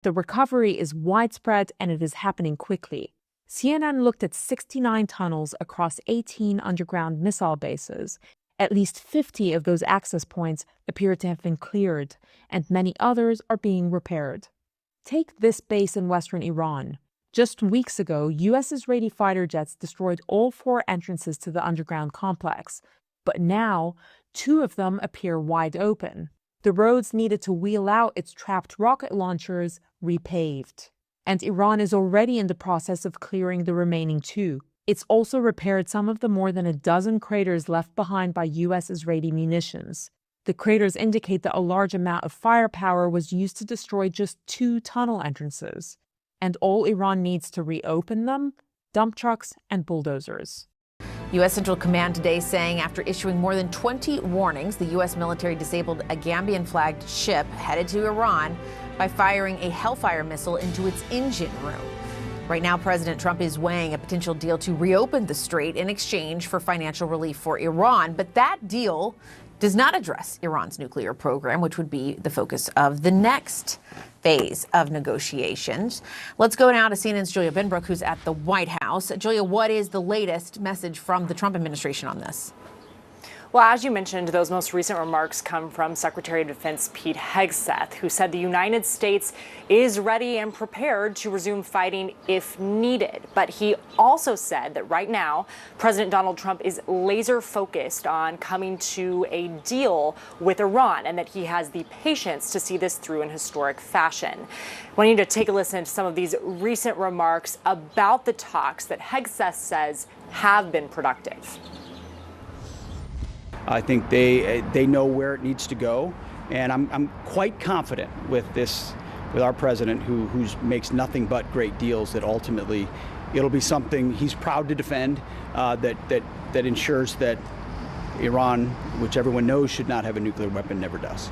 The recovery is widespread and it is happening quickly. CNN looked at 69 tunnels across 18 underground missile bases. At least 50 of those access points appear to have been cleared, and many others are being repaired. Take this base in western Iran. Just weeks ago, U.S. Israeli fighter jets destroyed all 4 entrances to the underground complex, but now 2 of them appear wide open. The roads needed to wheel out its trapped rocket launchers repaved. And Iran is already in the process of clearing the remaining 2. It's also repaired some of the more than a dozen craters left behind by U.S. Israeli munitions. The craters indicate that a large amount of firepower was used to destroy just 2 tunnel entrances. And all Iran needs to reopen them? Dump trucks and bulldozers. U.S. Central Command today saying after issuing more than 20 warnings, the U.S. military disabled a Gambian-flagged ship headed to Iran by firing a Hellfire missile into its engine room. Right now, President Trump is weighing a potential deal to reopen the strait in exchange for financial relief for Iran. But that deal does not address Iran's nuclear program, which would be the focus of the next phase of negotiations. Let's go now to CNN's Julia Benbrook, who's at the White House. Julia, what is the latest message from the Trump administration on this? Well, as you mentioned, those most recent remarks come from Secretary of Defense Pete Hegseth, who said the United States is ready and prepared to resume fighting if needed. But he also said that right now, President Donald Trump is laser focused on coming to a deal with Iran and that he has the patience to see this through in historic fashion. I want you to take a listen to some of these recent remarks about the talks that Hegseth says have been productive. I think they know where it needs to go, and I'm quite confident with our president who makes nothing but great deals, that ultimately it'll be something he's proud to defend, that ensures that Iran, which everyone knows should not have a nuclear weapon, never does.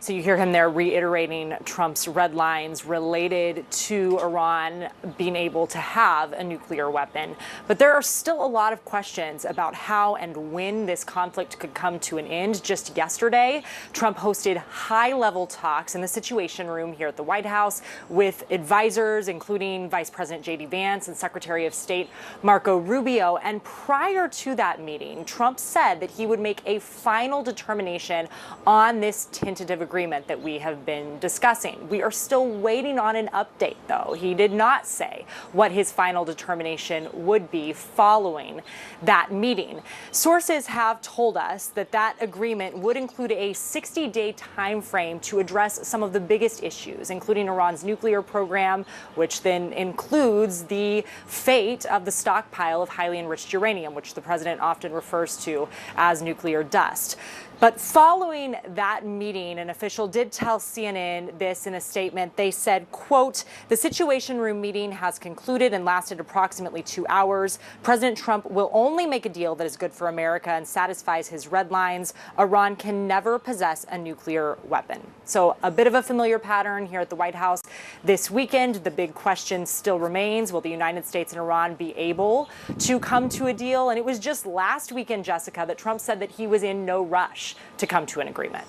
So you hear him there reiterating Trump's red lines related to Iran being able to have a nuclear weapon. But there are still a lot of questions about how and when this conflict could come to an end. Just yesterday, Trump hosted high-level talks in the Situation Room here at the White House with advisors, including Vice President J.D. Vance and Secretary of State Marco Rubio. And prior to that meeting, Trump said that he would make a final determination on this tentative agreement that we have been discussing. We are still waiting on an update, though. He did not say what his final determination would be following that meeting. Sources have told us that that agreement would include a 60-day time frame to address some of the biggest issues, including Iran's nuclear program, which then includes the fate of the stockpile of highly enriched uranium, which the president often refers to as nuclear dust. But following that meeting, an official did tell CNN this in a statement. They said, quote, "The Situation Room meeting has concluded and lasted approximately 2 hours. President Trump will only make a deal that is good for America and satisfies his red lines. Iran can never possess a nuclear weapon." So a bit of a familiar pattern here at the White House this weekend. The big question still remains, will the United States and Iran be able to come to a deal? And it was just last weekend, Jessica, that Trump said that he was in no rush to come to an agreement.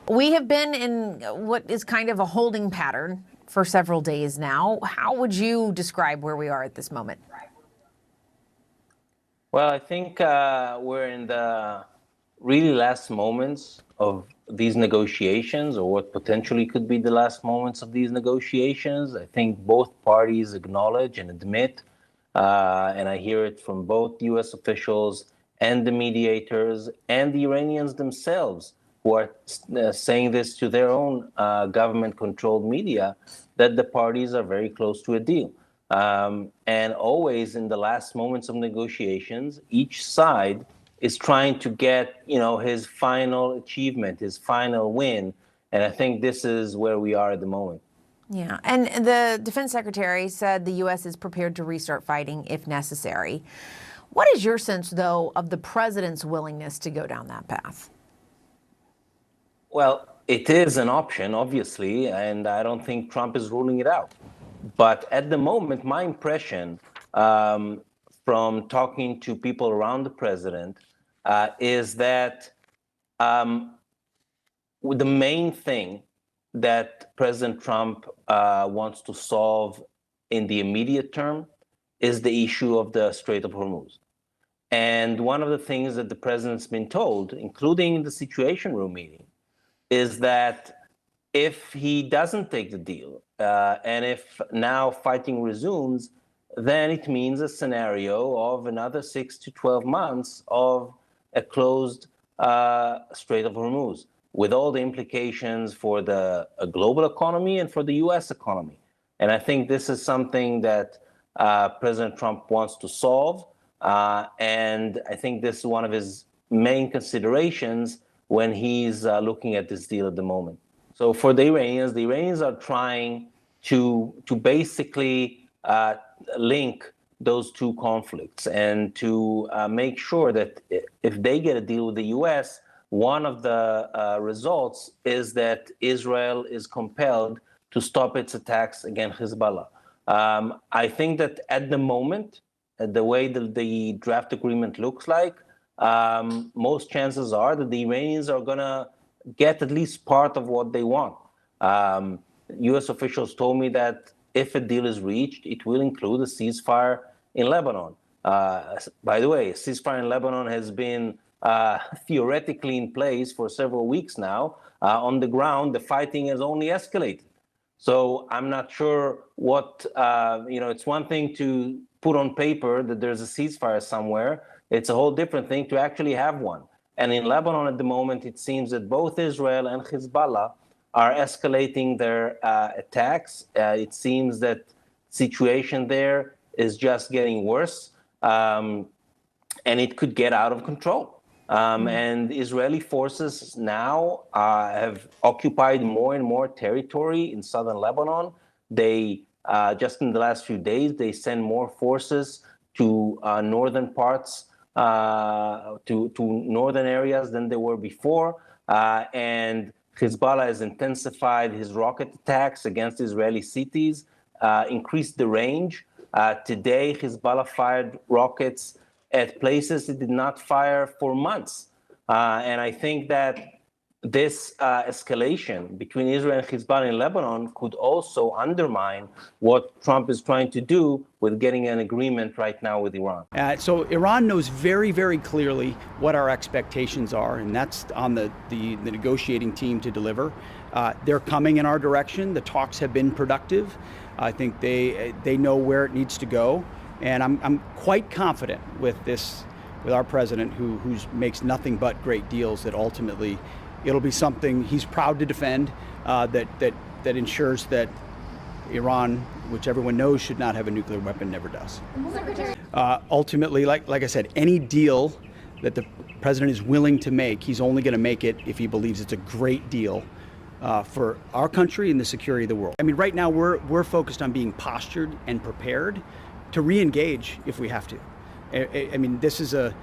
We have been in what is kind of a holding pattern for several days now. How would you describe where we are at this moment? Well, I think we're in the really last moments of these negotiations, or what potentially could be the last moments of these negotiations. I think both parties acknowledge and admit, and I hear it from both U.S. officials and the mediators and the Iranians themselves, who are saying this to their own government-controlled media, that the parties are very close to a deal. And always in the last moments of negotiations, each side is trying to get, his final achievement, his final win. And I think this is where we are at the moment. Yeah, and the defense secretary said the U.S. is prepared to restart fighting if necessary. What is your sense, though, of the president's willingness to go down that path? Well, it is an option, obviously, and I don't think Trump is ruling it out. But at the moment, my impression from talking to people around the president is that the main thing that President Trump wants to solve in the immediate term is the issue of the Strait of Hormuz. And one of the things that the president's been told, including the Situation Room meeting, is that if he doesn't take the deal, and if now fighting resumes, then it means a scenario of another 6 to 12 months of a closed Strait of Hormuz, with all the implications for the global economy and for the U.S. economy. And I think this is something that President Trump wants to solve. And I think this is one of his main considerations when he's looking at this deal at the moment. So for the Iranians are trying to basically link those two conflicts and to make sure that if they get a deal with the U.S., one of the results is that Israel is compelled to stop its attacks against Hezbollah. I think that at the moment, the way that the draft agreement looks like, most chances are that the Iranians are going to get at least part of what they want. U.S. officials told me that if a deal is reached, it will include a ceasefire in Lebanon. By the way, a ceasefire in Lebanon has been theoretically in place for several weeks now. On the ground, the fighting has only escalated. So I'm not sure what, it's one thing to put on paper that there's a ceasefire somewhere. It's a whole different thing to actually have one. And in Lebanon at the moment, it seems that both Israel and Hezbollah are escalating their attacks. It seems that situation there is just getting worse, and it could get out of control. And Israeli forces now have occupied more and more territory in southern Lebanon. They, just in the last few days, they send more forces to northern parts, to northern areas than they were before. And Hezbollah has intensified his rocket attacks against Israeli cities, increased the range. Today, Hezbollah fired rockets at places it did not fire for months. And I think that this escalation between Israel and Hezbollah in Lebanon could also undermine what Trump is trying to do with getting an agreement right now with Iran. So Iran knows very, very clearly what our expectations are, and that's on the negotiating team to deliver. They're coming in our direction. The talks have been productive. I think they know where it needs to go. And I'm quite confident with our president who makes nothing but great deals, that ultimately it'll be something he's proud to defend, that ensures that Iran, which everyone knows should not have a nuclear weapon, never does. Ultimately, like I said, any deal that the president is willing to make, he's only going to make it if he believes it's a great deal for our country and the security of the world. I mean, right now we're focused on being postured and prepared to re-engage if we have to. I mean, this is a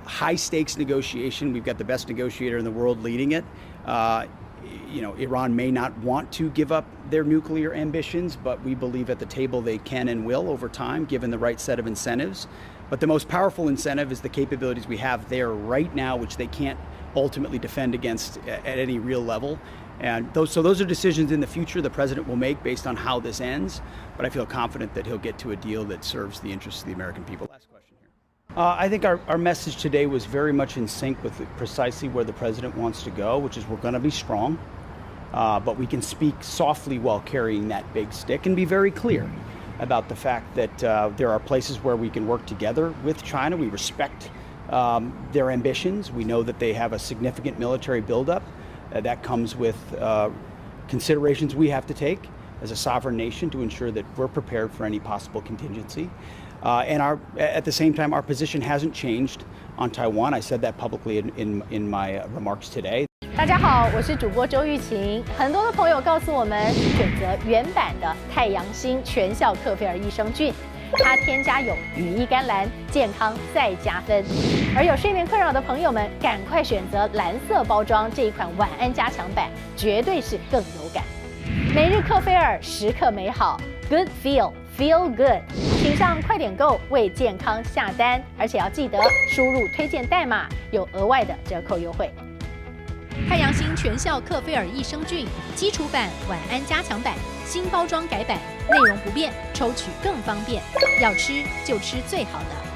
high-stakes negotiation. We've got the best negotiator in the world leading it. Iran may not want to give up their nuclear ambitions, but we believe at the table they can and will over time, given the right set of incentives. But the most powerful incentive is the capabilities we have there right now, which they can't ultimately defend against at any real level. And those are decisions in the future the president will make based on how this ends. But I feel confident that he'll get to a deal that serves the interests of the American people. Last question here. I think our message today was very much in sync with precisely where the president wants to go, which is we're going to be strong, but we can speak softly while carrying that big stick and be very clear about the fact that there are places where we can work together with China. We respect their ambitions. We know that they have a significant military buildup. That comes with considerations we have to take as a sovereign nation to ensure that we're prepared for any possible contingency. And at the same time, our position hasn't changed on Taiwan. I said that publicly in my remarks today. 大家好，我是主播周玉琴。很多的朋友告诉我们，选择原版的太阳星全效克菲尔益生菌，它添加有羽衣甘蓝，健康再加分。而有睡眠困扰的朋友们，赶快选择蓝色包装这一款晚安加强版，绝对是更有感。每日克菲尔，时刻美好 ，Good Feel Good， 请上快点购为健康下单，而且要记得输入推荐代码，有额外的折扣优惠。太阳星全效克菲尔益生菌基础版、晚安加强版新包装改版，内容不变，抽取更方便。要吃就吃最好的